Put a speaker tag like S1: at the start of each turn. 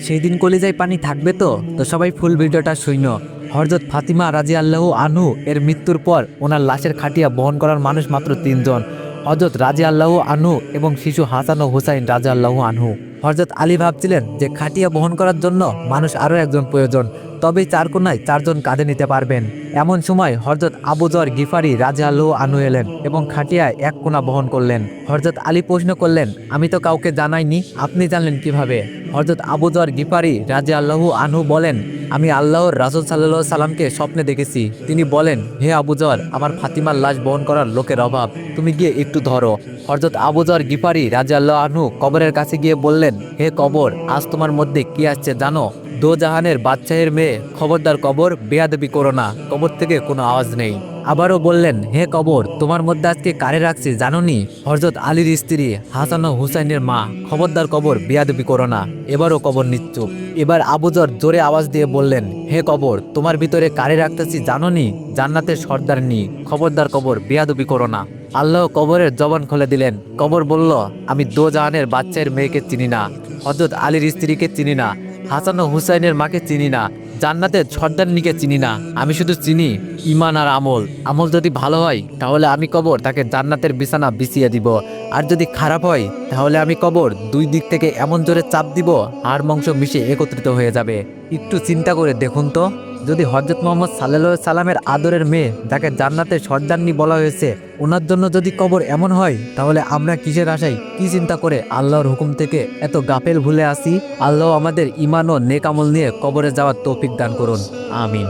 S1: সেই দিন কলিজায় পানি থাকবে তো সবাই ফুল ভিডিওটা শুইনো। হযরত ফাতিমা রাদিয়াল্লাহু আনহু এর মৃত্যুর পর ওনার লাশের খাটিয়া বহন করার মানুষ মাত্র 3 জন, হযরত রাদিয়াল্লাহু আনহু এবং শিশু হাসান ও হুসাইন রাদিয়াল্লাহু আনহু। হযরত আলী ভাবছিলেন যে খাটিয়া বহন করার জন্য মানুষ আরও একজন প্রয়োজন, তবেই 4 কোনায় 4 জন কাঁধে নিতে পারবেন। এমন সময় হযরত আবু যর গিফারি রাদিয়াল্লাহু আনহু এলেন এবং খাটিয়ায় 1 কোনা বহন করলেন। হযরত আলী প্রশ্ন করলেন, আমি তো কাউকে জানাইনি, আপনি জানলেন কিভাবে? হযরত আবু যর গিফারি রাদিয়াল্লাহু আনহু বলেন, আমি আল্লাহর রাসূল সাল্লাল্লাহু আলাইহি সাল্লামকে স্বপ্নে দেখেছি। তিনি বলেন, হে আবু যর, আমার ফাতিমার লাশ বহন করার লোকের অভাব, তুমি গিয়ে একটু ধরো। হযরত আবু যর গিফারি রাদিয়াল্লাহু আনহু কবরের কাছে গিয়ে বললেন, হে কবর, আজ তোমার মধ্যে কি আসছে জানো? দো জাহানের বাদশাহের মেয়ে, খবরদার কবর, বেয়াদবি করো না। কবর থেকে কোনো আওয়াজ নেই। আবারও বললেন, হে কবর, তোমার মধ্যে আজকে কারে রাখছি জানোনি? হযরত আলীর স্ত্রী হাসান ও হুসাইনের মা, খবরদার কবর, বেয়াদবি করো না। এবারও কবর নিশ্চুপ। এবার আবু যর জোরে আওয়াজ দিয়ে বললেন, হে কবর, তোমার ভিতরে কারে রাখতেছি জানোনি? জান্নাতের সর্দারনি, খবরদার কবর, বেয়াদবি করো না। আল্লাহ কবরের জবান খুলে দিলেন। কবর বলল, আমি দো জাহানের বাচ্চার মেয়েকে চিনি না, হযরত আলীর স্ত্রীকে চিনি না, হাসান ও হুসাইনের মাকে চিনি না, জান্নাতের সর্দারনিকে চিনি না। আমি শুধু চিনি ঈমান আর আমল। আমল যদি ভালো হয় তাহলে আমি কবর তাকে জান্নাতের বিছানা বিছিয়ে দিব, আর যদি খারাপ হয় তাহলে আমি কবর 2 দিক থেকে এমন জোরে চাপ দিব, হাড় মাংস মিশে একত্রিত হয়ে যাবে। একটু চিন্তা করে দেখুন তো, যদি হযরত মুহাম্মদ সাল্লাল্লাহু আলাইহি সাল্লামের আদরের মেয়ে, যাকে জান্নাতের সর্দারনি বলা হয়েছে, ওনার জন্য যদি কবর এমন হয়, তাহলে আমরা কিসের আশায়, কি চিন্তা করে আল্লাহর হুকুম থেকে এত গাফেল ভুলে আসি? আল্লাহ আমাদের ঈমান ও নেক আমল নিয়ে কবরে যাওয়ার তৌফিক দান করুন। আমিন।